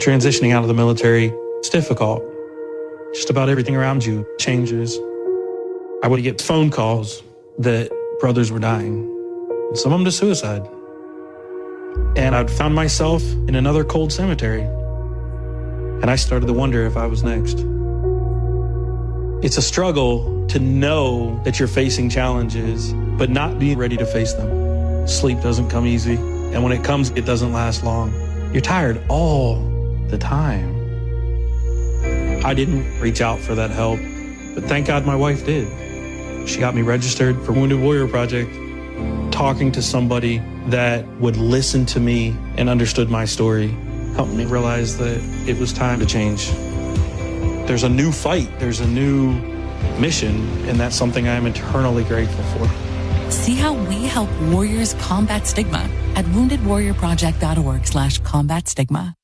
Transitioning out of the military, it's difficult. Just about everything around you changes. I would get phone calls that brothers were dying, some of them to suicide. And I'd found myself in another cold cemetery. And I started to wonder if I was next. It's a struggle to know that you're facing challenges, but not be ready to face them. Sleep doesn't come easy. And when it comes, it doesn't last long. You're tired all the time. I didn't reach out for that help, but thank God my wife did. She got me registered for Wounded Warrior Project. Talking to somebody that would listen to me and understood my story helped me realize that it was time to change. There's a new fight, there's a new mission, and that's something I am eternally grateful for. See how we help warriors combat stigma at woundedwarriorproject.org/combat stigma.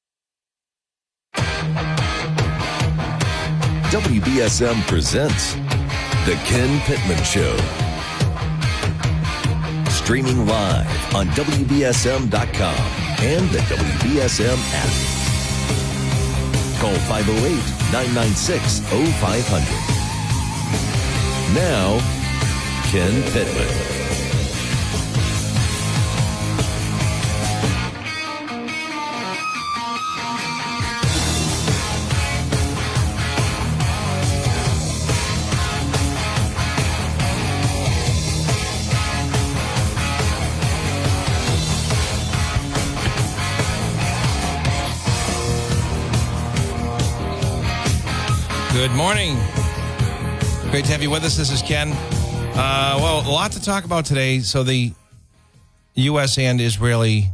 WBSM presents The Ken Pittman Show. Streaming live on WBSM.com and the WBSM app. Call 508-996-0500. Now, Ken Pittman. Good morning. Great to have you with us. This is Ken. Well, a lot to talk about today. So the U.S. and Israeli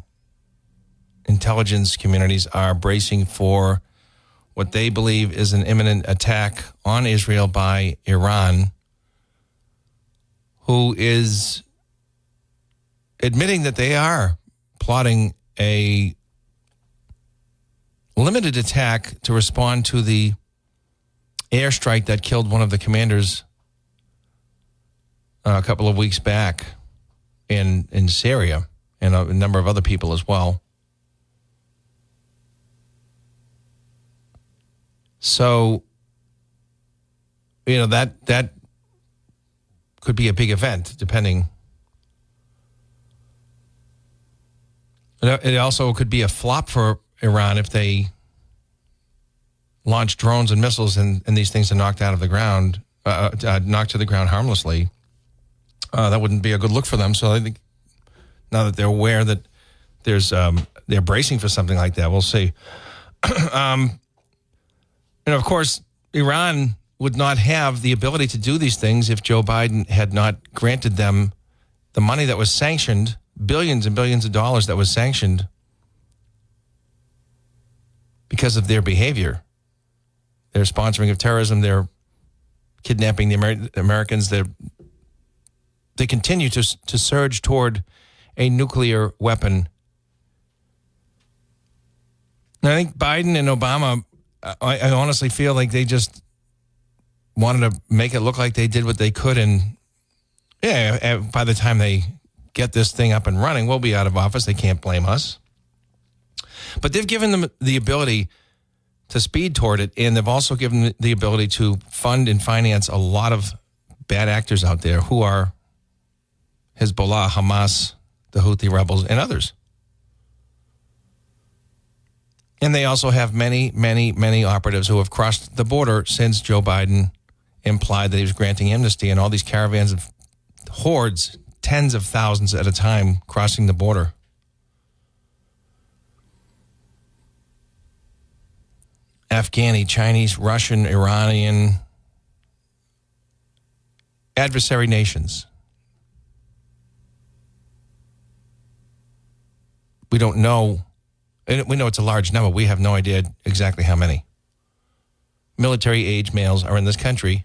intelligence communities are bracing for what they believe is an imminent attack on Israel by Iran, who is admitting that they are plotting a limited attack to respond to the airstrike that killed one of the commanders a couple of weeks back in Syria, and a number of other people as well. So, that could be a big event, depending. It also could be a flop for Iran if they launch drones and missiles and these things are knocked out of the ground, knocked to the ground harmlessly. That wouldn't be a good look for them. So I think now that they're aware that they're bracing for something like that, we'll see. Of course, Iran would not have the ability to do these things if Joe Biden had not granted them the money that was sanctioned, billions and billions of dollars that was sanctioned because of their behavior. Their sponsoring of terrorism, they're kidnapping the Americans. They continue to surge toward a nuclear weapon. And I think Biden and Obama, I honestly feel like they just wanted to make it look like they did what they could. And by the time they get this thing up and running, we'll be out of office. They can't blame us. But they've given them the ability to speed toward it, and they've also given the ability to fund and finance a lot of bad actors out there who are Hezbollah, Hamas, the Houthi rebels, and others. And they also have many, many, many operatives who have crossed the border since Joe Biden implied that he was granting amnesty, and all these caravans of hordes, tens of thousands at a time, crossing the border. Afghani, Chinese, Russian, Iranian, adversary nations. We don't know, and we know it's a large number. We have no idea exactly how many military age males are in this country.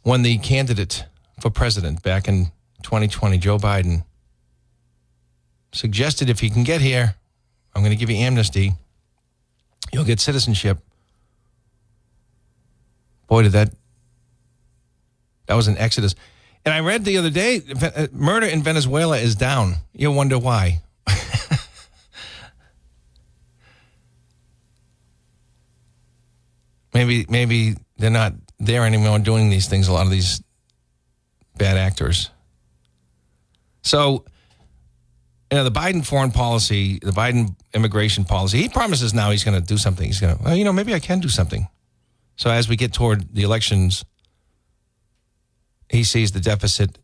When the candidate for president back in 2020, Joe Biden, suggested if you can get here, I'm going to give you amnesty. You'll get citizenship. Boy, that was an exodus. And I read the other day, murder in Venezuela is down. You wonder why. Maybe they're not there anymore doing these things, a lot of these bad actors. So, the Biden foreign policy, the Biden immigration policy, he promises now he's going to do something. He's going to, maybe I can do something. So as we get toward the elections, he sees the deficit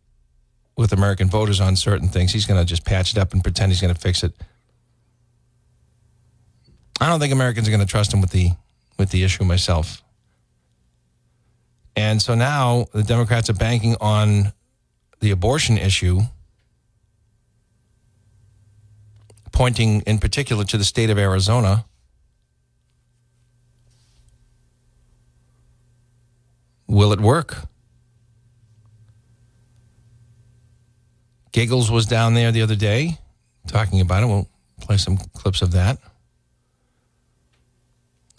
with American voters on certain things. He's going to just patch it up and pretend he's going to fix it. I don't think Americans are going to trust him with the issue myself. And so now the Democrats are banking on the abortion issue, pointing in particular to the state of Arizona. Will it work? Giggles was down there the other day talking about it. We'll play some clips of that.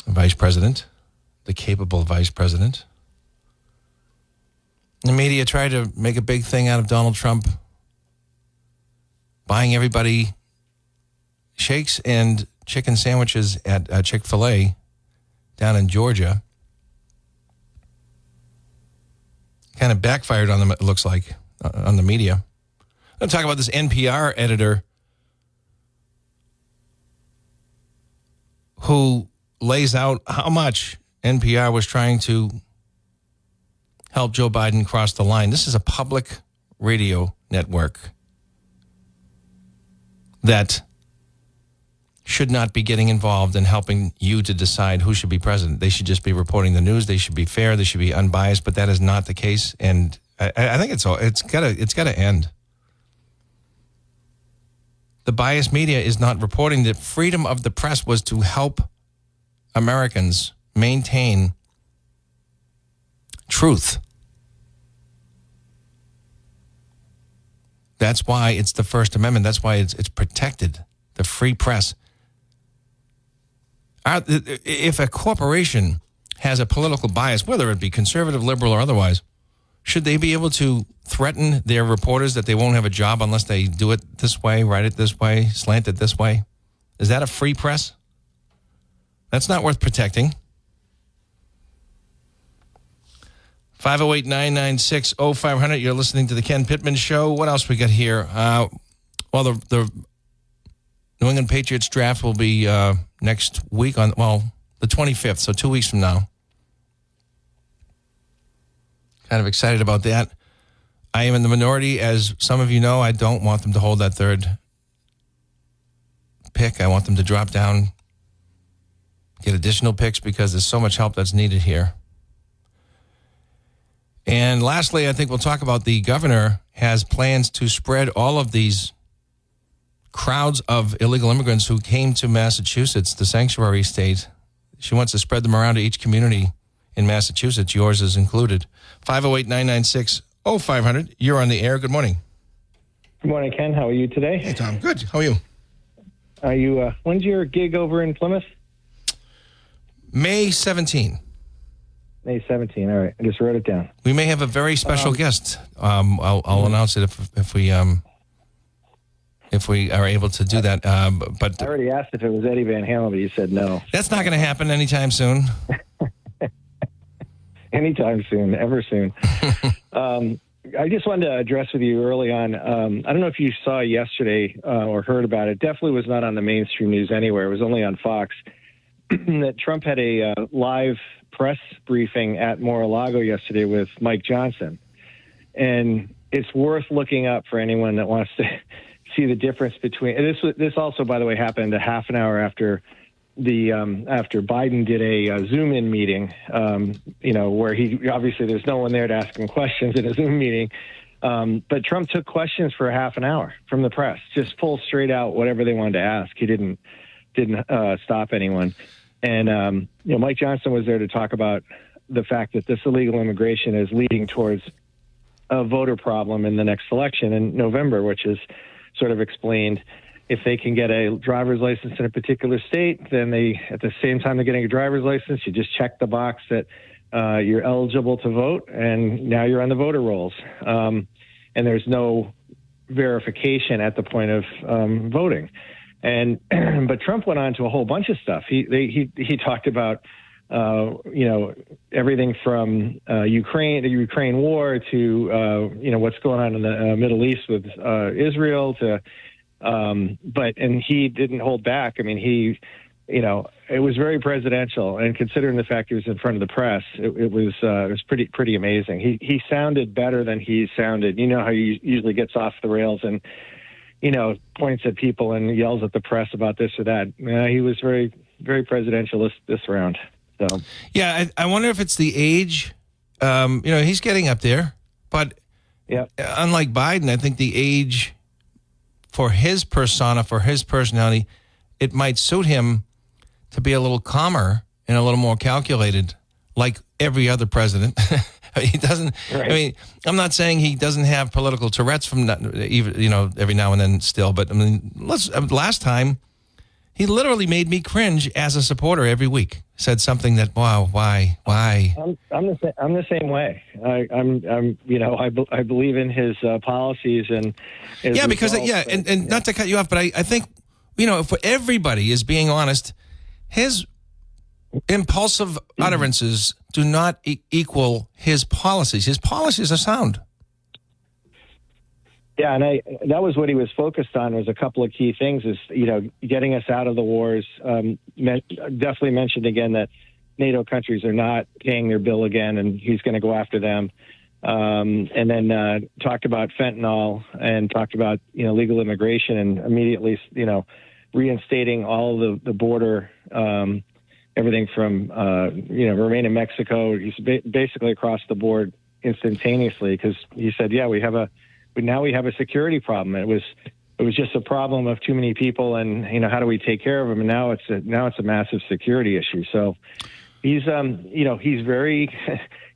Vice President, the capable Vice President. The media tried to make a big thing out of Donald Trump buying everybody shakes and chicken sandwiches at Chick-fil-A down in Georgia. Kind of backfired on them, it looks like, on the media. I'm going to talk about this NPR editor who lays out how much NPR was trying to help Joe Biden cross the line. This is a public radio network that should not be getting involved in helping you to decide who should be president. They should just be reporting the news. They should be fair. They should be unbiased. But that is not the case, and I think it's got to end. The biased media is not reporting that freedom of the press was to help Americans maintain truth. That's why it's the First Amendment. That's why it's protected, the free press. If a corporation has a political bias, whether it be conservative, liberal, or otherwise, should they be able to threaten their reporters that they won't have a job unless they do it this way, write it this way, slant it this way? Is that a free press? That's not worth protecting. 508-996-0500. You're listening to the Ken Pittman Show. What else we got here? Well, the New England Patriots draft will be next week on, the 25th, so 2 weeks from now. Kind of excited about that. I am in the minority. As some of you know, I don't want them to hold that third pick. I want them to drop down, get additional picks, because there's so much help that's needed here. And lastly, I think we'll talk about the governor has plans to spread all of these crowds of illegal immigrants who came to Massachusetts, the sanctuary state. She wants to spread them around to each community in Massachusetts. Yours is included. 508-996-0500. You're on the air. Good morning. Good morning, Ken. How are you today? Hey, Tom. Good. How are you? Are you? When's your gig over in Plymouth? May 17. May 17. All right. I just wrote it down. We may have a very special guest. I'll announce it if we are able to do that. But I already asked if it was Eddie Van Halen, but you said no. That's not going to happen anytime soon. Anytime soon, ever soon. I just wanted to address with you early on. I don't know if you saw yesterday or heard about it. Definitely was not on the mainstream news anywhere. It was only on Fox. That Trump had a live press briefing at Mar-a-Lago yesterday with Mike Johnson. And it's worth looking up for anyone that wants to see the difference between this also, by the way, happened a half an hour after after Biden did a Zoom-in meeting, where he obviously there's no one there to ask him questions in a Zoom meeting. But Trump took questions for a half an hour from the press, just pulled straight out whatever they wanted to ask. He didn't stop anyone. And, Mike Johnson was there to talk about the fact that this illegal immigration is leading towards a voter problem in the next election in November, which is sort of explained. If they can get a driver's license in a particular state, then they, at the same time they're getting a driver's license, you just check the box that you're eligible to vote, and now you're on the voter rolls. And there's no verification at the point of voting. And but Trump went on to a whole bunch of stuff. He talked about everything from the Ukraine war to what's going on in the Middle East with Israel to and he didn't hold back. I mean, it was very presidential, and considering the fact he was in front of the press, it was pretty amazing. He sounded better than he sounded. You know how he usually gets off the rails and points at people and yells at the press about this or that. He was very, very presidential this round. So yeah, I wonder if it's the age. He's getting up there, but unlike Biden, I think the age for his persona, for his personality, it might suit him to be a little calmer and a little more calculated, like every other president. He doesn't. Right. I mean, I'm not saying he doesn't have political Tourette's from every now and then still, but I mean, last time he literally made me cringe as a supporter every week. Said something that, wow, why? I'm the same way. I believe in his policies and and not to cut you off, but I think if everybody is being honest, his impulsive utterances do not equal his policies. His policies are sound. Yeah, and that was what he was focused on, was a couple of key things, is, getting us out of the wars. Definitely mentioned again that NATO countries are not paying their bill again, and he's going to go after them. And then talked about fentanyl and talked about, legal immigration, and immediately, reinstating all the border, everything from, Remain in Mexico. He's basically across the board instantaneously, because he said, now we have a security problem. It was just a problem of too many people, and how do we take care of them? And now it's a massive security issue. So he's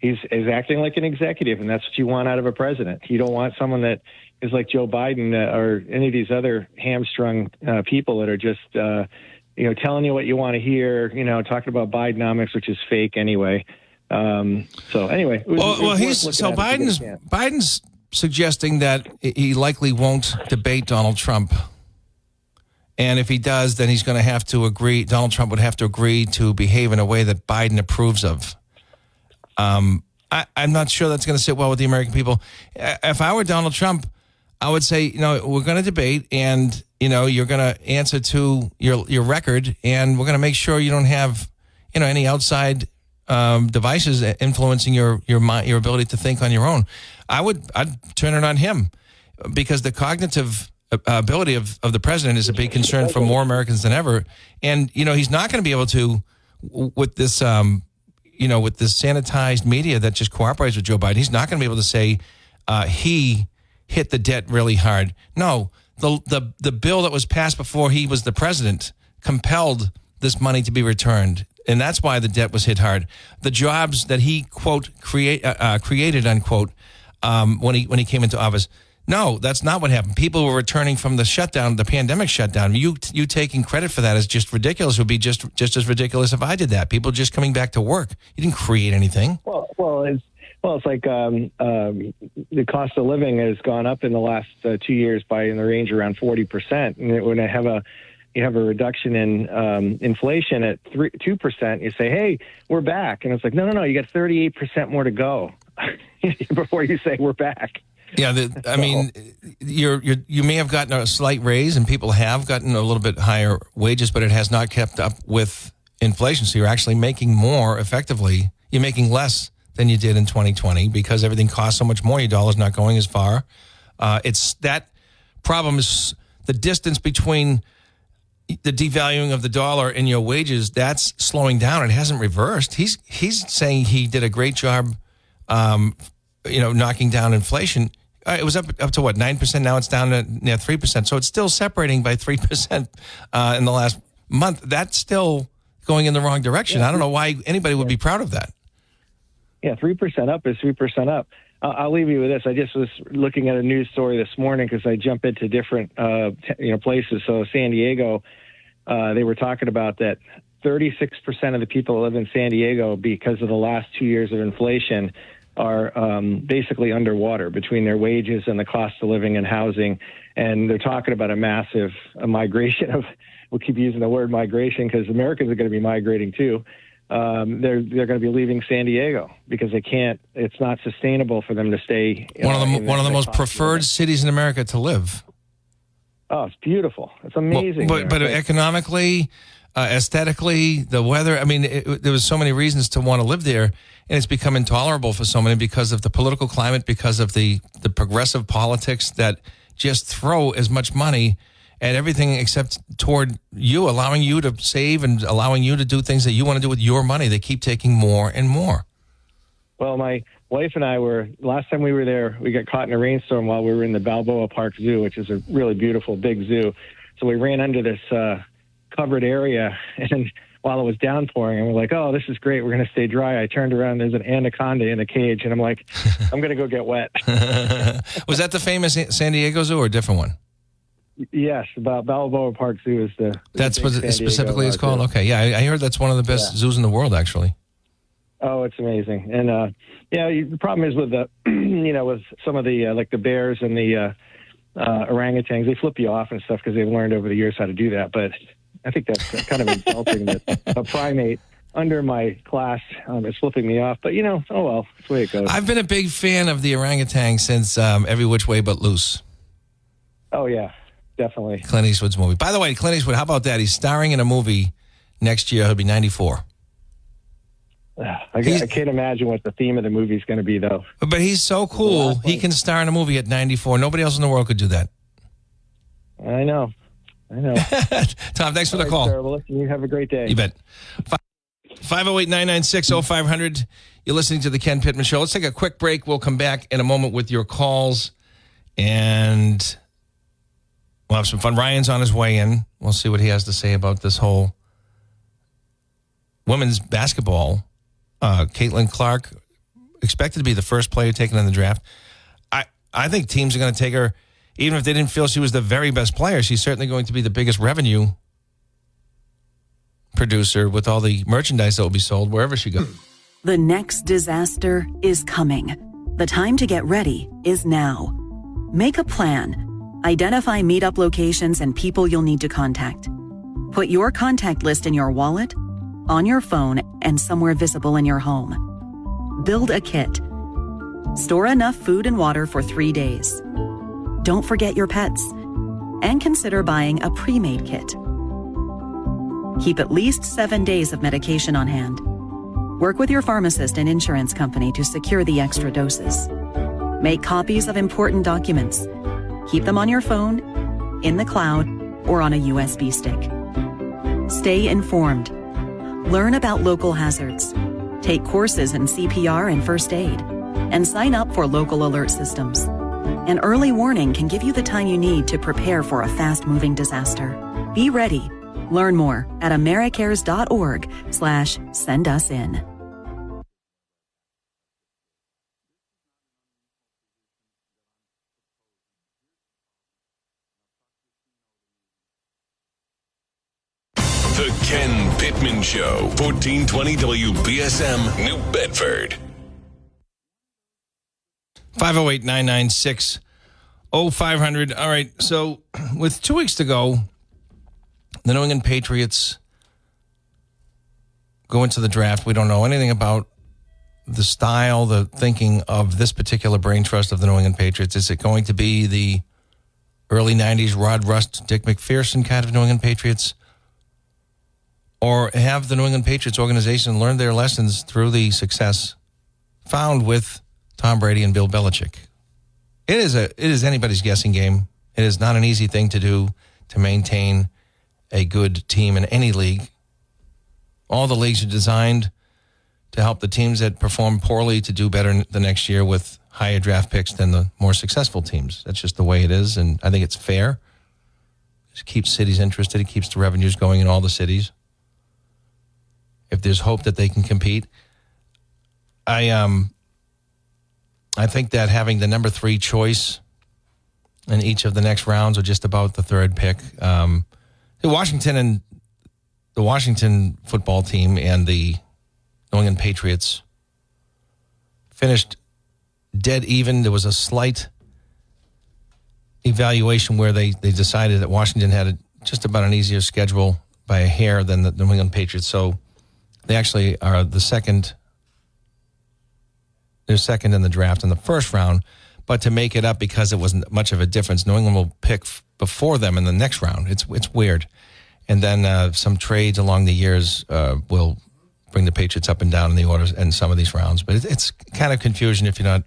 he's acting like an executive, and that's what you want out of a president. You don't want someone that is like Joe Biden or any of these other hamstrung people that are just telling you what you want to hear. Talking about Bidenomics, which is fake anyway. So anyway, Biden's suggesting that he likely won't debate Donald Trump. And if he does, then he's going to have to agree. Donald Trump would have to agree to behave in a way that Biden approves of. I'm not sure that's going to sit well with the American people. If I were Donald Trump, I would say, we're going to debate, and, you're going to answer to your record, and we're going to make sure you don't have, any outside devices influencing your ability to think on your own. I'd turn it on him, because the cognitive ability of the president is a big concern for more Americans than ever. And, he's not going to be able to, with this, with this sanitized media that just cooperates with Joe Biden, he's not going to be able to say he hit the debt really hard. No, the bill that was passed before he was the president compelled this money to be returned. And that's why the debt was hit hard. The jobs that he, quote, created, unquote, when he came into office. No, that's not what happened. People were returning from the shutdown, the pandemic shutdown. You taking credit for that is just ridiculous. It would be just as ridiculous if I did that. People just coming back to work. You didn't create anything. It's like the cost of living has gone up in the last 2 years in the range around 40%. And when you have a reduction in inflation at 2%, you say, hey, we're back. And it's like, no, you got 38% more to go before you say we're back. Yeah, I mean, you may have gotten a slight raise, and people have gotten a little bit higher wages, but it has not kept up with inflation. So you're actually making more effectively. You're making less than you did in 2020 because everything costs so much more. Your dollar's not going as far. It's that problem is the distance between the devaluing of the dollar and your wages. That's slowing down. It hasn't reversed. He's saying he did a great job, knocking down inflation. It was up to what, 9%? Now it's down to 3%. So it's still separating by 3% in the last month. That's still going in the wrong direction. I don't know why anybody would be proud of that. Yeah, 3% up is 3% up. I'll leave you with this. I just was looking at a news story this morning because I jump into different places. So San Diego, they were talking about that 36% of the people that live in San Diego, because of the last 2 years of inflation, are basically underwater between their wages and the cost of living and housing. And they're talking about a massive migration of, we'll keep using the word migration because Americans are going to be migrating too. They're going to be leaving San Diego because they can't, it's not sustainable for them to stay. One of the most preferred cities in America to live. Oh, it's beautiful. It's amazing. But economically, aesthetically, the weather, I mean, there was so many reasons to want to live there, and it's become intolerable for so many because of the political climate, because of the progressive politics that just throw as much money at everything except toward you, allowing you to save and allowing you to do things that you want to do with your money. They keep taking more and more. Well, my wife and I last time we were there, we got caught in a rainstorm while we were in the Balboa Park Zoo, which is a really beautiful big zoo. So we ran under this covered area, and while it was downpouring, and we're like, oh, this is great. We're going to stay dry. I turned around, there's an anaconda in a cage, and I'm like, I'm going to go get wet. Was that the famous San Diego Zoo or a different one? Yes, Balboa Park Zoo is That's what it specifically it's called? Okay, yeah, I heard that's one of the best zoos in the world, actually. Oh, it's amazing. And, the problem is with the, with some of the, like the bears and the orangutans, they flip you off and stuff because they've learned over the years how to do that. But I think that's kind of insulting that a primate under my class is flipping me off. But, oh, well, that's the way it goes. I've been a big fan of the orangutan since Every Which Way But Loose. Oh, yeah, definitely. Clint Eastwood's movie. By the way, Clint Eastwood, how about that? He's starring in a movie next year. He'll be 94. I can't imagine what the theme of the movie is going to be, though. But he's so cool. He can star in a movie at 94. Nobody else in the world could do that. I know. Tom, thanks for the call. Sir. Well, listen, you have a great day. You bet. 508-996-0500. You're listening to the Ken Pittman Show. Let's take a quick break. We'll come back in a moment with your calls, and we'll have some fun. Ryan's on his way in. We'll see what he has to say about this whole women's basketball. Caitlin Clark, expected to be the first player taken in the draft. I think teams are going to take her, even if they didn't feel she was the very best player. She's certainly going to be the biggest revenue producer with all the merchandise that will be sold wherever she goes. The next disaster is coming. The time to get ready is now. Make a plan. Identify meetup locations and people you'll need to contact. Put your contact list in your wallet, on your phone, and somewhere visible in your home. Build a kit. Store enough food and water for 3 days. Don't forget your pets. And consider buying a pre-made kit. Keep at least 7 days of medication on hand. Work with your pharmacist and insurance company to secure the extra doses. Make copies of important documents. Keep them on your phone, in the cloud, or on a USB stick. Stay informed. Learn about local hazards. Take courses in CPR and first aid. And sign up for local alert systems. An early warning can give you the time you need to prepare for a fast-moving disaster. Be ready. Learn more at americares.org/sendusin. The Ken Pittman Show, 1420 WBSM, New Bedford. 508-996-0500. All right, so with 2 weeks to go, the New England Patriots go into the draft. We don't know anything about the style, the thinking of this particular brain trust of the New England Patriots. Is it going to be the early 90s Rod Rust, Dick McPherson kind of New England Patriots? Or have the New England Patriots organization learned their lessons through the success found with Tom Brady and Bill Belichick? It is anybody's guessing game. It is not an easy thing to do to maintain a good team in any league. All the leagues are designed to help the teams that perform poorly to do better the next year with higher draft picks than the more successful teams. That's just the way it is, and I think it's fair. It keeps cities interested. It keeps the revenues going in all the cities. If there's hope that they can compete, I think that having the number 3 choice in each of the next rounds, or just about the third pick, Washington and the Washington football team and the New England Patriots finished dead even. There was a slight evaluation where they decided that Washington had just about an easier schedule by a hair than the New England Patriots. So they actually are they're second in the draft in the first round. But to make it up, because it wasn't much of a difference, New England will pick before them in the next round. It's weird. And then some trades along the years will bring the Patriots up and down in the orders in some of these rounds. But it's kind of confusion if you're not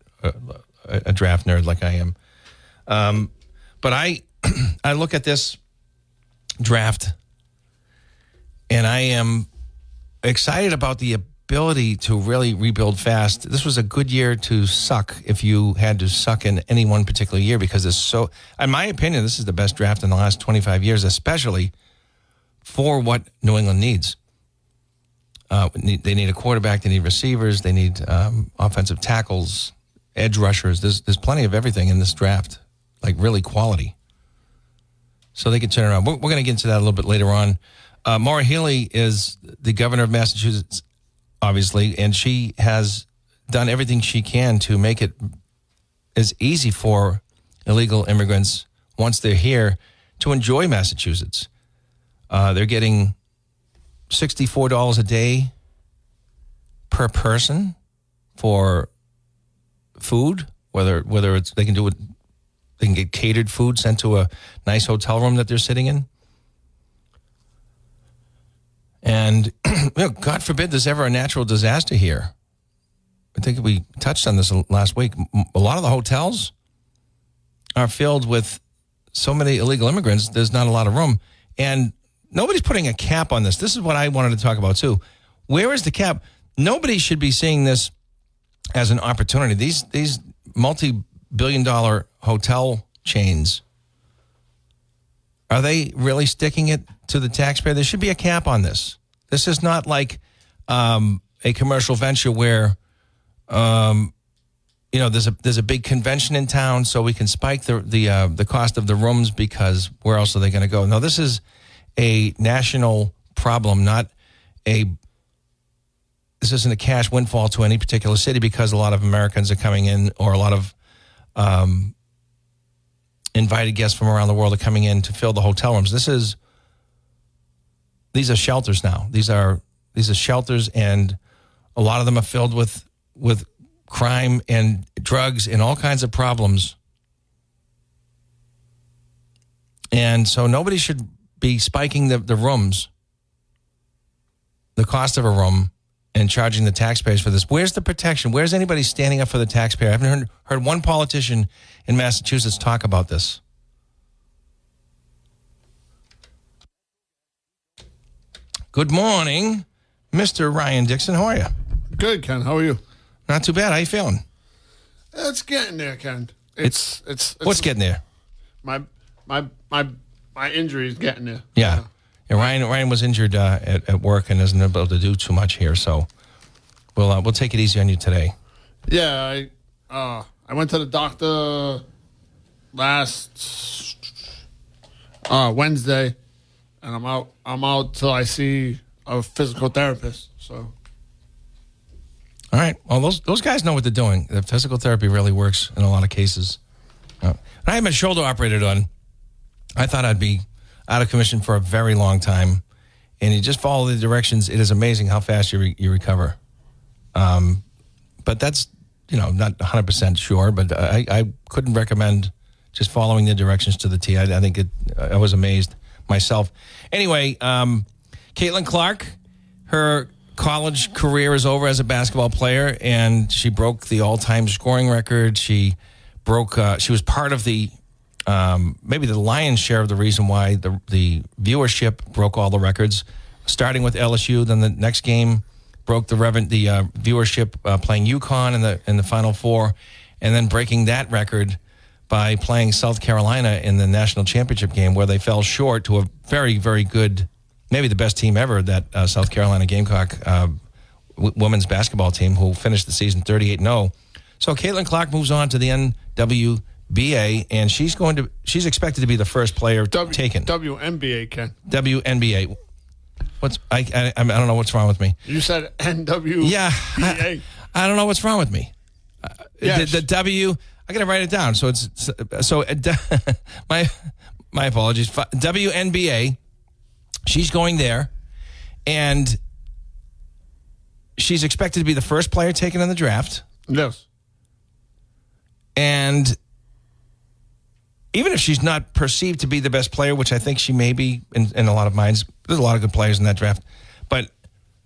a draft nerd like I am. But I look at this draft, and I am excited about the ability to really rebuild fast. This was a good year to suck if you had to suck in any one particular year, because it's so, in my opinion, this is the best draft in the last 25 years, especially for what New England needs. They need a quarterback, they need receivers, they need offensive tackles, edge rushers. There's plenty of everything in this draft, like really quality. So they can turn around. We're going to get into that a little bit later on. Maura Healey is the governor of Massachusetts, obviously, and she has done everything she can to make it as easy for illegal immigrants, once they're here, to enjoy Massachusetts. They're getting $64 a day per person for food, whether it's they can do it. They can get catered food sent to a nice hotel room that they're sitting in. And God forbid there's ever a natural disaster here. I think we touched on this last week. A lot of the hotels are filled with so many illegal immigrants, there's not a lot of room. And nobody's putting a cap on this. This is what I wanted to talk about too. Where is the cap? Nobody should be seeing this as an opportunity. These multi-billion-dollar hotel chains, are they really sticking it to the taxpayer? There should be a cap on this. This is not like a commercial venture where there's a big convention in town, so we can spike the cost of the rooms, because where else are they going to go? No, this is a national problem, this isn't a cash windfall to any particular city, because a lot of Americans are coming in, or a lot of invited guests from around the world are coming in to fill the hotel rooms. These are shelters now. These are shelters, and a lot of them are filled with crime and drugs and all kinds of problems. And so nobody should be spiking the rooms, the cost of a room, and charging the taxpayers for this. Where's the protection? Where's anybody standing up for the taxpayer? I haven't heard one politician in Massachusetts talk about this. Good morning, Mr. Ryan Dixon. How are you? Good, Ken. How are you? Not too bad. How you feeling? It's getting there, Ken. It's what's getting there? My injury is getting there. Yeah. Ryan was injured at work and isn't able to do too much here, so we'll take it easy on you today. Yeah, I went to the doctor last Wednesday, and I'm out till I see a physical therapist. So, all right. Well, those guys know what they're doing. The physical therapy really works in a lot of cases. I had my shoulder operated on. I thought I'd be out of commission for a very long time, and you just follow the directions. It is amazing how fast you recover. But that's, not 100% sure, but I couldn't recommend just following the directions to the T. I think I was amazed myself. Anyway, Caitlin Clark, her college career is over as a basketball player, and she broke the all-time scoring record. She was part of the maybe the lion's share of the reason why the viewership broke all the records, starting with LSU. Then the next game broke the viewership playing UConn in the Final Four, and then breaking that record by playing South Carolina in the national championship game, where they fell short to a very, very good, maybe the best team ever, that South Carolina Gamecock women's basketball team, who finished the season 38-0. So Caitlin Clark moves on to the WBA, and she's expected to be the first player taken. WNBA, Ken. WNBA. I don't know what's wrong with me. You said NW. Yeah, I don't know what's wrong with me. Yes. The W. I got to write it down. So my apologies. WNBA. She's going there, and she's expected to be the first player taken in the draft. Yes. And even if she's not perceived to be the best player, which I think she may be in a lot of minds, there's a lot of good players in that draft, but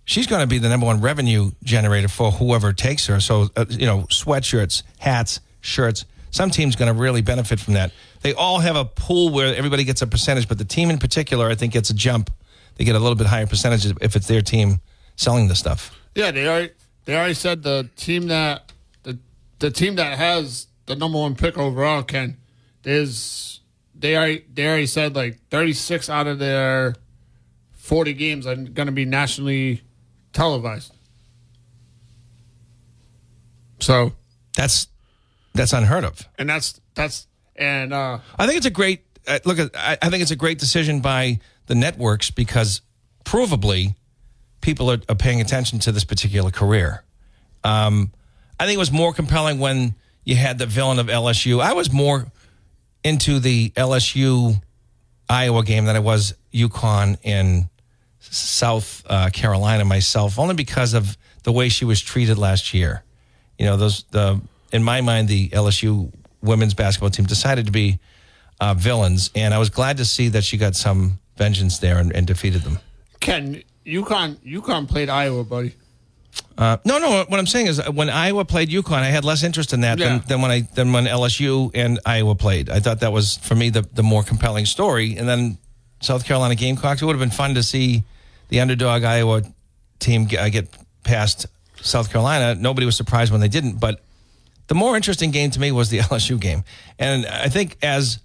she's going to be the number one revenue generator for whoever takes her. So, sweatshirts, hats, shirts, some team's going to really benefit from that. They all have a pool where everybody gets a percentage, but the team in particular, I think, gets a jump. They get a little bit higher percentages if it's their team selling the stuff. Yeah, they already said the team that has the number one pick overall, Ken, they already said like 36 out of their 40 games are going to be nationally televised. So that's unheard of. And I think it's a great I think it's a great decision by the networks because provably people are paying attention to this particular career. I think it was more compelling when you had the villain of LSU. I was more into the LSU Iowa game than I was UConn in South Carolina myself, only because of the way she was treated last year. In my mind, the LSU women's basketball team decided to be villains, and I was glad to see that she got some vengeance there and defeated them. Ken, UConn played Iowa, buddy. No. What I'm saying is, when Iowa played UConn, I had less interest in that than when LSU and Iowa played. I thought that was, for me, the more compelling story. And then South Carolina Gamecocks. It would have been fun to see the underdog Iowa team get past South Carolina. Nobody was surprised when they didn't. But the more interesting game to me was the LSU game. And I think as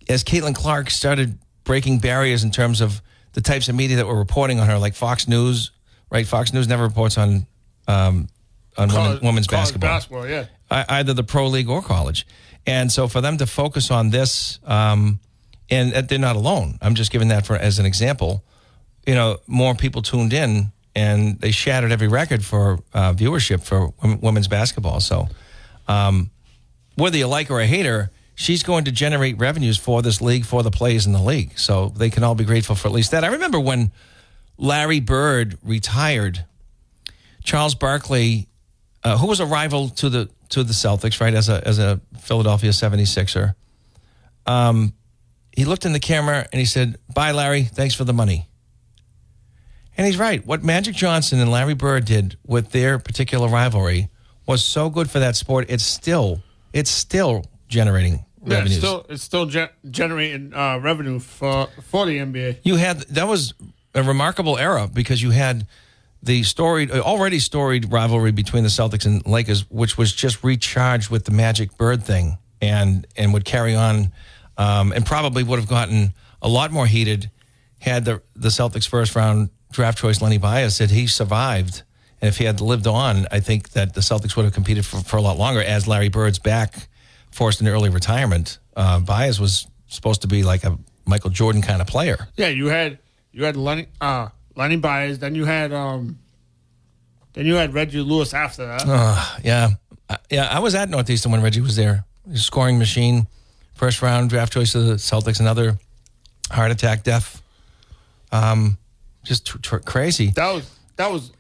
Caitlin Clark started breaking barriers in terms of the types of media that were reporting on her, like Fox News. Right, Fox News never reports on women's basketball. Yeah, either the pro league or college, and so for them to focus on this, and they're not alone. I'm just giving that as an example. More people tuned in, and they shattered every record for viewership for women's basketball. So, whether you like her or hate her, she's going to generate revenues for this league, for the players in the league. So they can all be grateful for at least that. I remember when Larry Bird retired, Charles Barkley, who was a rival to the Celtics, right, as a Philadelphia 76er, he looked in the camera and he said, "Bye, Larry. Thanks for the money." And he's right. What Magic Johnson and Larry Bird did with their particular rivalry was so good for that sport. It's still generating revenues. It's still generating revenue for the NBA. That was a remarkable era because you had the already storied rivalry between the Celtics and Lakers, which was just recharged with the Magic Bird thing and would carry on and probably would have gotten a lot more heated had the Celtics first round draft choice Lenny Bias said he survived. And if he had lived on, I think that the Celtics would have competed for a lot longer. As Larry Bird's back forced an early retirement, Bias was supposed to be like a Michael Jordan kind of player. Yeah, you had Lenny Bias, then you had Reggie Lewis after that. Yeah. I was at Northeastern when Reggie was there. He was a scoring machine, first round draft choice of the Celtics, another heart attack death. Just crazy. That was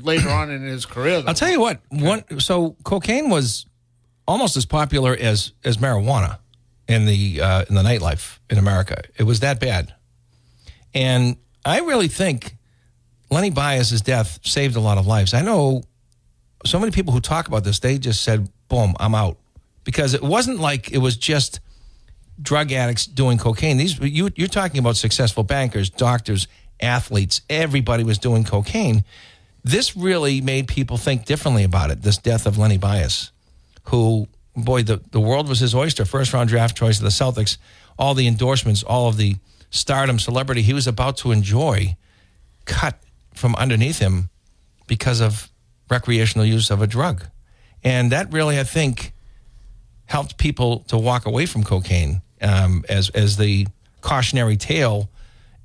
later on in his career, though. I'll tell you what. So cocaine was almost as popular as marijuana in the nightlife in America. It was that bad. And I really think Lenny Bias's death saved a lot of lives. I know so many people who talk about this, they just said, boom, I'm out. Because it wasn't like it was just drug addicts doing cocaine. You're talking about successful bankers, doctors, athletes. Everybody was doing cocaine. This really made people think differently about it, this death of Lenny Bias, who, boy, the world was his oyster. First round draft choice of the Celtics, all the endorsements, all of the stardom, celebrity he was about to enjoy cut from underneath him because of recreational use of a drug. And that really, I think, helped people to walk away from cocaine as the cautionary tale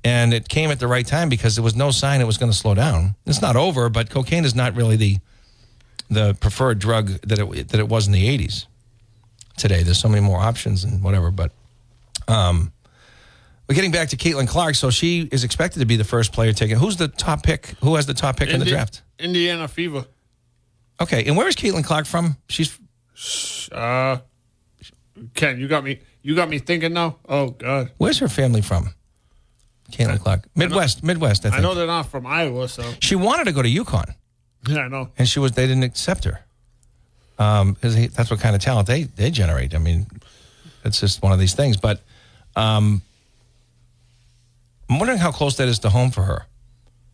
And it came at the right time because there was no sign it was going to slow down. It's not over, but cocaine is not really the preferred drug that it was in the 80s. Today, there's so many more options and whatever. But we're getting back to Caitlin Clark. So she is expected to be the first player taken. Who's the top pick? Who has the top pick in the draft? Indiana Fever. Okay, and where is Caitlin Clark from? She's Ken, you got me thinking now. Oh God, where's her family from? Caitlin Clark, Midwest. I think. I know they're not from Iowa, so She wanted to go to UConn, yeah, I know. and they didn't accept her. Because that's what kind of talent they generate. I mean, it's just one of these things. But I'm wondering how close that is to home for her.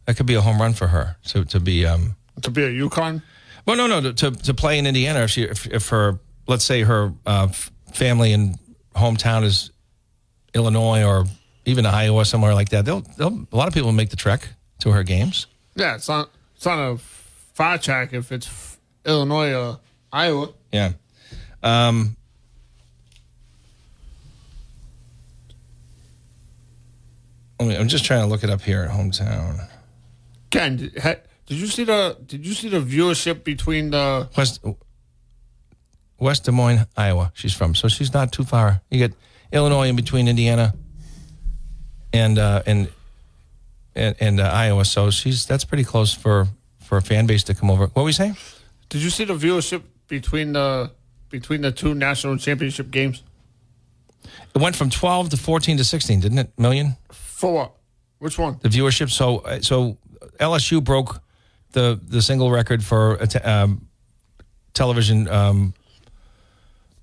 That could be a home run for her to be to be a UConn. Well, no, to play in Indiana. If her, let's say her family and hometown is Illinois or even Iowa, somewhere like that, a lot of people make the trek to her games. Yeah, it's not a far track if it's Illinois or Iowa. Yeah. I'm just trying to look it up here at hometown. Ken, did you see the viewership between the West Des Moines, Iowa? She's from, so she's not too far. You get Illinois in between Indiana and Iowa, so that's pretty close for a fan base to come over. What were we saying? Did you see the viewership between the two national championship games? It went from 12 to 14 to 16, didn't it? Million? For what? Which one? The viewership. So LSU broke the single record for television.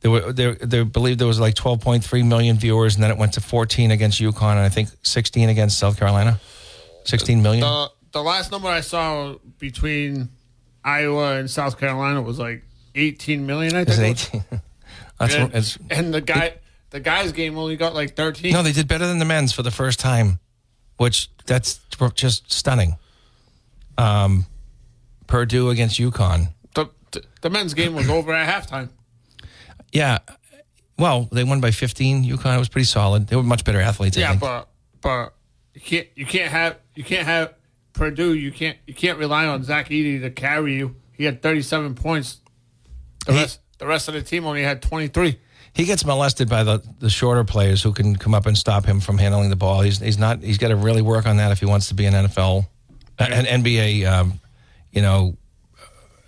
They believed there was like 12.3 million viewers, and then it went to 14 against UConn, and I think 16 against South Carolina. 16 million. The last number I saw between Iowa and South Carolina was like 18 million. I think. Is it 18? And the guys' game only got like 13. No, they did better than the men's for the first time, which that's just stunning. Purdue against UConn. The men's game was over at halftime. Yeah, well, they won by 15. UConn was pretty solid. They were much better athletes. Yeah, I think. but you can't have Purdue. You can't rely on Zach Edey to carry you. He had 37 points. The rest of the team only had 23. He gets molested by the shorter players who can come up and stop him from handling the ball. He's got to really work on that if he wants to be an NFL, an NBA,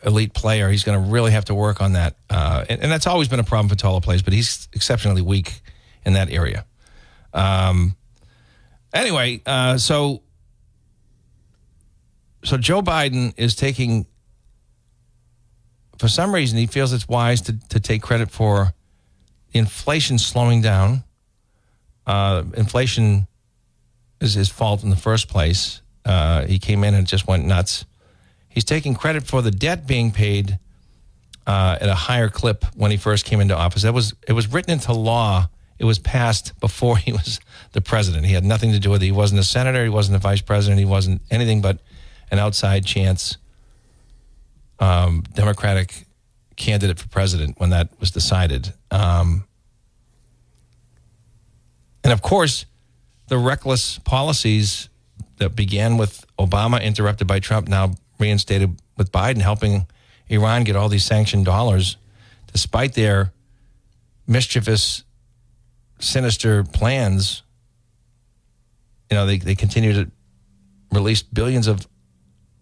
elite player. He's going to really have to work on that. And that's always been a problem for taller players, but he's exceptionally weak in that area. Anyway, so Joe Biden is taking, for some reason, he feels it's wise to take credit for inflation slowing down. Inflation is his fault in the first place. He came in and just went nuts. He's taking credit for the debt being paid at a higher clip when he first came into office. It was written into law. It was passed before he was the president. He had nothing to do with it. He wasn't a senator. He wasn't a vice president. He wasn't anything but an outside chance Democratic candidate for president when that was decided. And of course, the reckless policies that began with Obama, interrupted by Trump, now reinstated with Biden, helping Iran get all these sanctioned dollars, despite their mischievous, sinister plans. They continue to release billions of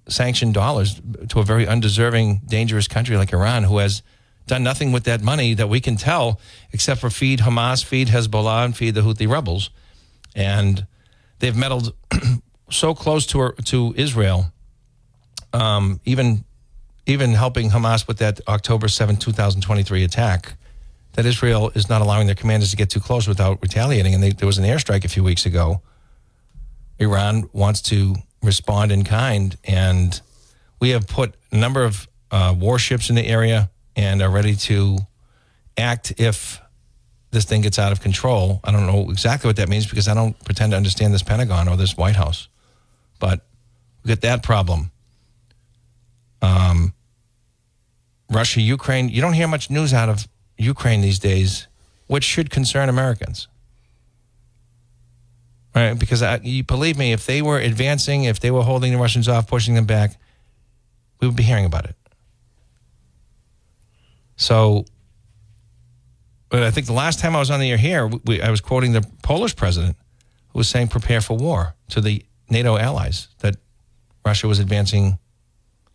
sanctioned dollars to a very undeserving, dangerous country like Iran, who has done nothing with that money that we can tell, except for feed Hamas, feed Hezbollah, and feed the Houthi rebels. And they've meddled so close to Israel, even helping Hamas with that October 7, 2023 attack, that Israel is not allowing their commanders to get too close without retaliating. And there was an airstrike a few weeks ago. Iran wants to respond in kind, and we have put a number of warships in the area and are ready to act if this thing gets out of control. I don't know exactly what that means because I don't pretend to understand this Pentagon or this White House. But we got that problem. Russia, Ukraine, you don't hear much news out of Ukraine these days, which should concern Americans. right? Because you believe me, if they were advancing, if they were holding the Russians off, pushing them back, we would be hearing about it. So, but I think the last time I was on the air here, I was quoting the Polish president who was saying prepare for war to the NATO allies, that Russia was advancing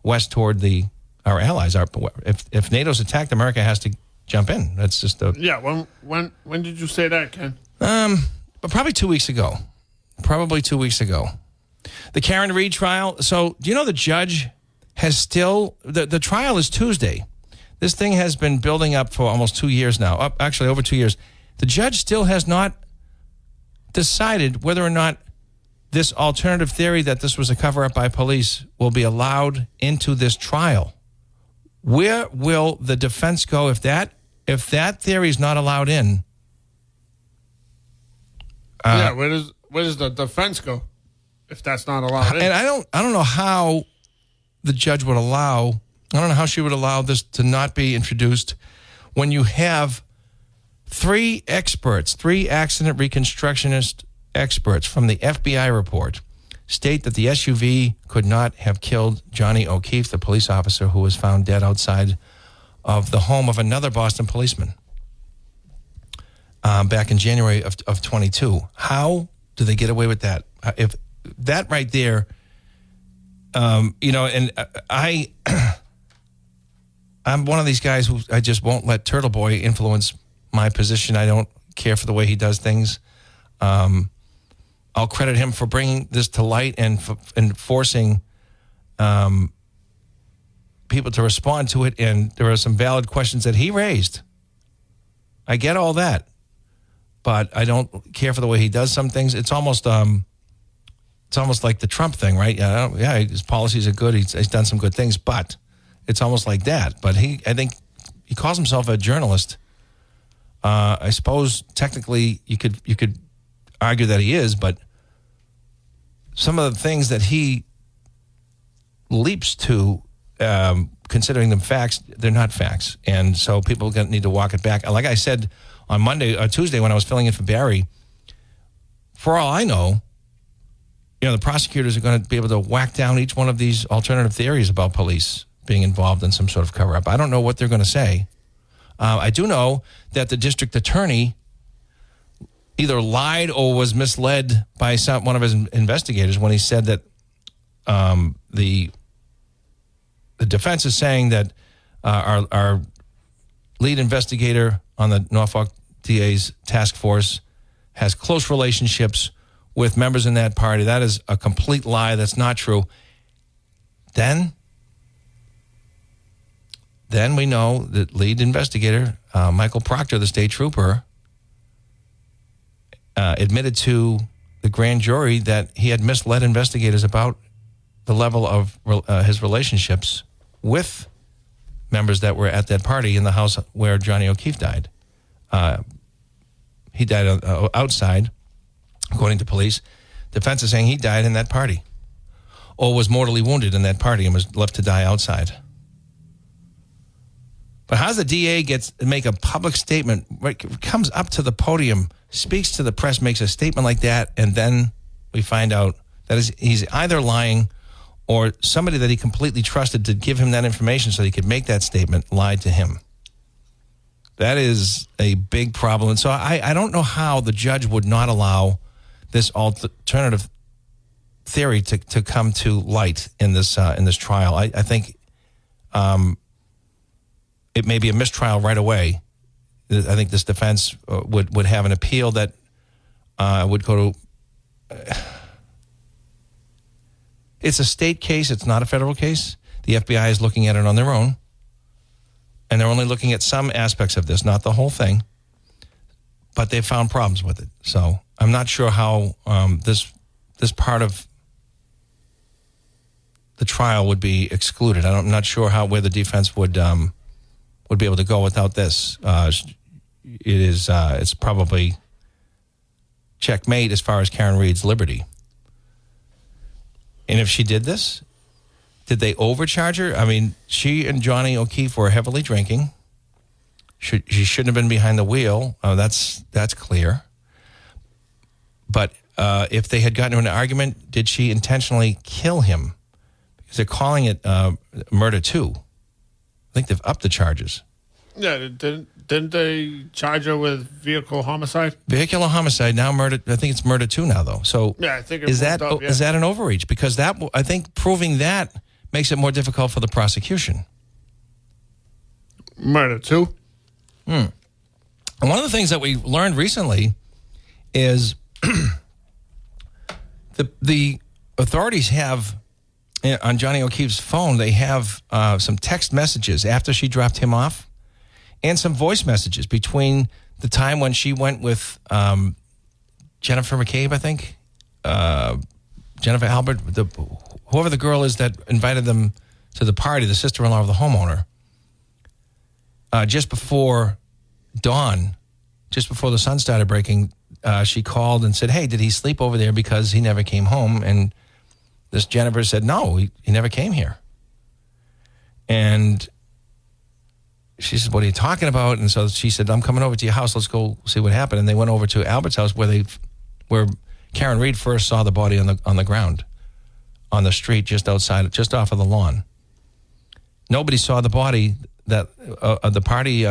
west toward our allies. If NATO's attacked, America has to jump in. That's just a... Yeah, when did you say that, Ken? But probably 2 weeks ago. The Karen Reed trial. So, do you know the judge has still... The trial is Tuesday. This thing has been building up for almost 2 years now. Actually, over 2 years. The judge still has not decided whether or not this alternative theory that this was a cover-up by police will be allowed into this trial. Where will the defense go if that theory is not allowed in? Where does the defense go if that's not allowed in? And I don't know how the judge would allow. I don't know how she would allow this to not be introduced when you have three accident reconstructionist experts from the FBI report state that the SUV could not have killed Johnny O'Keefe, the police officer who was found dead outside of the home of another Boston policeman back in January of 22. How do they get away with that? If that right there, and I'm one of these guys who I just won't let Turtle Boy influence my position. I don't care for the way he does things. I'll credit him for bringing this to light and forcing people to respond to it. And there are some valid questions that he raised. I get all that, but I don't care for the way he does some things. It's almost like the Trump thing, right? Yeah, his policies are good. He's done some good things, but it's almost like that. But I think he calls himself a journalist. I suppose technically you could argue that he is, but some of the things that he leaps to, considering them facts, they're not facts. And so people need to walk it back. Like I said on Tuesday when I was filling in for Barry, for all I know, the prosecutors are going to be able to whack down each one of these alternative theories about police being involved in some sort of cover-up. I don't know what they're going to say. I do know that the district attorney either lied or was misled by one of his investigators when he said that the defense is saying that our lead investigator on the Norfolk DA's task force has close relationships with members in that party. That is a complete lie. That's not true. Then we know that lead investigator, Michael Proctor, the state trooper, admitted to the grand jury that he had misled investigators about the level of his relationships with members that were at that party in the house where Johnny O'Keefe died. He died outside, according to police. Defense is saying he died in that party or was mortally wounded in that party and was left to die outside. But how does the DA make a public statement, comes up to the podium, speaks to the press, makes a statement like that, and then we find out that he's either lying or somebody that he completely trusted to give him that information so he could make that statement lied to him? That is a big problem. And so I don't know how the judge would not allow this alternative theory to come to light in this trial. I think it may be a mistrial right away. I think this defense would have an appeal that would go to... It's a state case. It's not a federal case. The FBI is looking at it on their own. And they're only looking at some aspects of this, not the whole thing. But they've found problems with it. So I'm not sure how this part of the trial would be excluded. I'm not sure where the defense would be able to go without this. It's probably checkmate as far as Karen Reed's liberty. And if she did this, did they overcharge her? I mean, she and Johnny O'Keefe were heavily drinking. She shouldn't have been behind the wheel. That's clear. But if they had gotten into an argument, did she intentionally kill him? Because they're calling it murder 2. I think they've upped the charges. Yeah, didn't they charge her with vehicle homicide? Vehicular homicide, now murder. I think it's murder 2 now, though. So Yeah, I think it is moved that up, yeah. is that an overreach? Because I think proving that makes it more difficult for the prosecution. Murder 2? And one of the things that we learned recently is the authorities have, on Johnny O'Keefe's phone, they have some text messages after she dropped him off and some voice messages between the time when she went with Jennifer McCabe, I think, Jennifer Albert, whoever the girl is that invited them to the party, the sister-in-law of the homeowner, just before dawn, just before the sun started breaking, she called and said, hey, did he sleep over there because he never came home? And this Jennifer said, no, he never came here. And she said, what are you talking about? And so she said, I'm coming over to your house. Let's go see what happened. And they went over to Albert's house where Karen Reed first saw the body on the ground, on the street, just outside, just off of the lawn. Nobody saw the body. That the party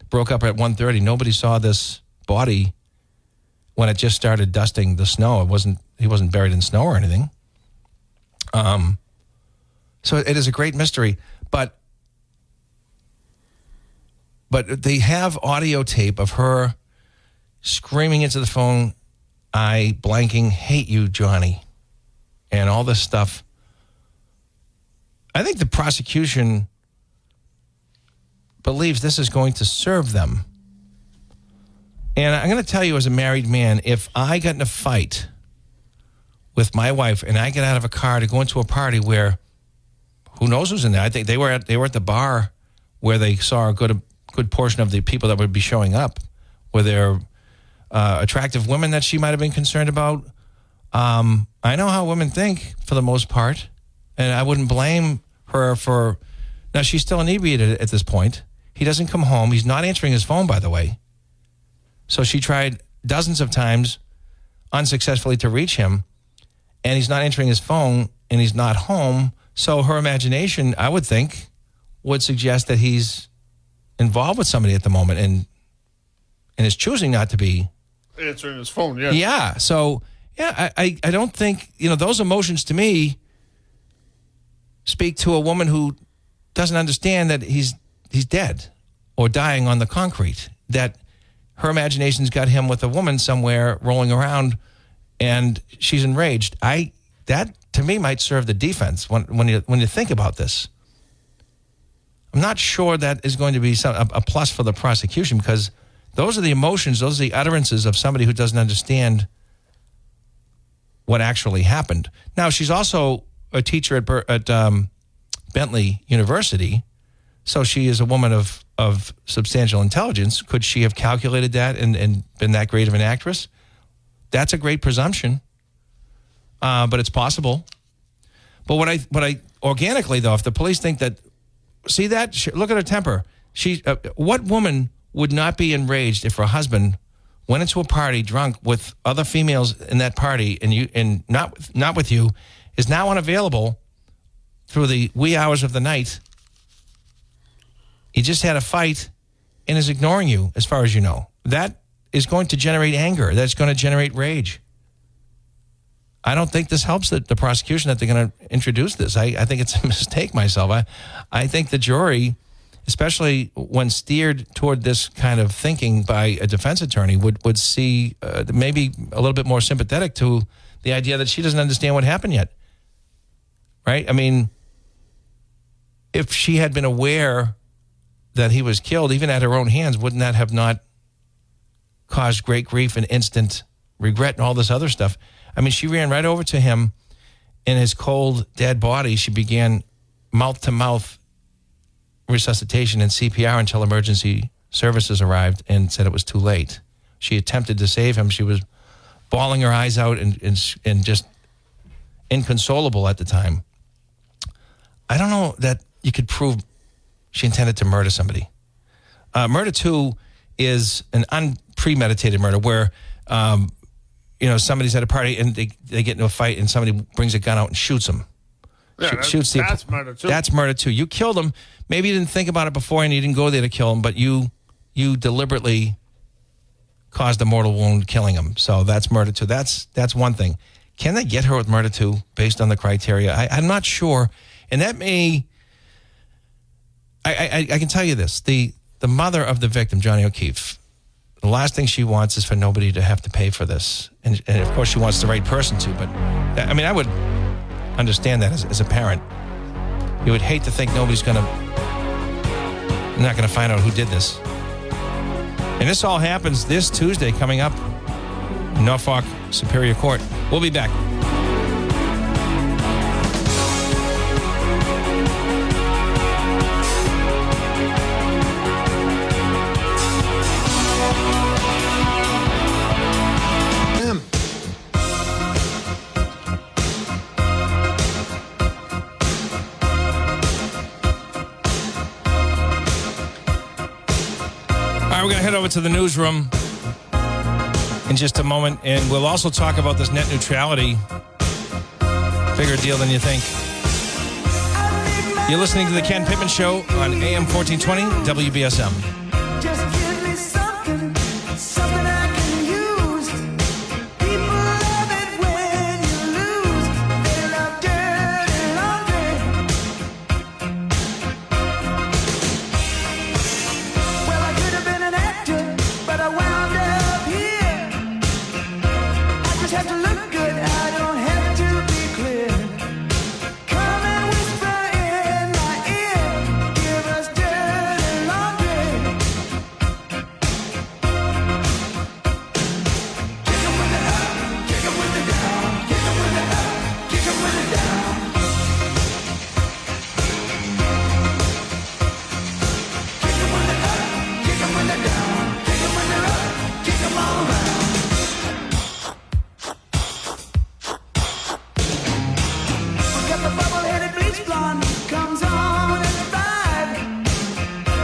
broke up at 1:30. Nobody saw this body when it just started dusting the snow. He wasn't buried in snow or anything. So it is a great mystery, but they have audio tape of her screaming into the phone, I blanking hate you, Johnny, and all this stuff. I think the prosecution believes this is going to serve them. And I'm going to tell you, as a married man, if I got in a fight with my wife and I get out of a car to go into a party where who knows who's in there? I think they were at the bar where they saw a good portion of the people that would be showing up. Were there attractive women that she might have been concerned about? I know how women think for the most part, and I wouldn't blame her for. Now she's still inebriated at this point. He doesn't come home. He's not answering his phone, by the way. So she tried dozens of times unsuccessfully to reach him, and he's not answering his phone, and he's not home. So her imagination, I would think, would suggest that he's involved with somebody at the moment and is choosing not to be. Answering his phone, yeah. Yeah. So, yeah, I don't think, those emotions to me speak to a woman who doesn't understand that he's dead or dying on the concrete, that her imagination's got him with a woman somewhere rolling around and she's enraged. That to me might serve the defense when you think about this. I'm not sure that is going to be a plus for the prosecution, because those are the emotions, those are the utterances of somebody who doesn't understand what actually happened. Now, she's also a teacher at Bentley University, so she is a woman of substantial intelligence. Could she have calculated that and been that great of an actress? That's a great presumption, but it's possible. But what I organically, though, if the police think that, see that, look at her temper. What woman would not be enraged if her husband went into a party drunk with other females in that party and not with you, is now unavailable through the wee hours of the night? He just had a fight and is ignoring you, as far as you know. That is going to generate anger. That's going to generate rage. I don't think this helps the prosecution that they're going to introduce this. I think it's a mistake myself. I think the jury, especially when steered toward this kind of thinking by a defense attorney, would see maybe a little bit more sympathetic to the idea that she doesn't understand what happened yet. Right? I mean, if she had been aware that he was killed, even at her own hands, wouldn't that have not caused great grief and instant regret and all this other stuff? I mean, she ran right over to him in his cold, dead body. She began mouth-to-mouth resuscitation and CPR until emergency services arrived and said it was too late. She attempted to save him. She was bawling her eyes out and just inconsolable at the time. I don't know that you could prove she intended to murder somebody. Murder 2 is an unpremeditated murder where somebody's at a party and they get into a fight and somebody brings a gun out and shoots them. Yeah, that's murder too. That's murder too. You killed him. Maybe you didn't think about it before and you didn't go there to kill him, but you deliberately caused a mortal wound killing him. So that's murder too. That's one thing. Can they get her with murder too based on the criteria? I'm not sure. And that may... I can tell you this. The mother of the victim, Johnny O'Keefe, the last thing she wants is for nobody to have to pay for this. And of course, she wants the right person to. But, I would understand that as a parent. You would hate to think nobody's not going to find out who did this. And this all happens this Tuesday coming up in Norfolk Superior Court. We'll be back. We're going to head over to the newsroom in just a moment, and we'll also talk about this net neutrality. Bigger deal than you think. You're listening to the Ken Pittman Show on AM 1420 WBSM. Just give me something I can use. People love it when you lose. They love dirty laundry. Well, I could have been an actor, but I wound up here. I just have to look good. I don't have to be clear. Come and whisper in my ear. Give us dirty laundry. Kick 'em with it up, kick 'em with it down, kick 'em with it up, kick 'em with it down. Kick 'em with it up, kick 'em with it down, kick 'em with it up, kick 'em all around. Got the bubble-headed bleach blonde, comes on at 5.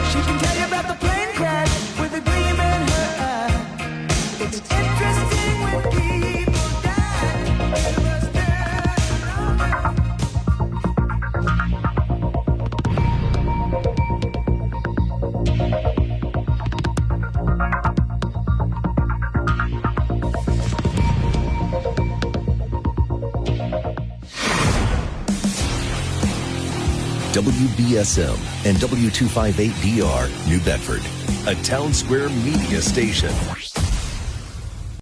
She can tell you about the plane crash with a gleam in her eye. It's interesting when people die. Give us dirty laundry. WBSM and W258DR, New Bedford, a Town Square media station.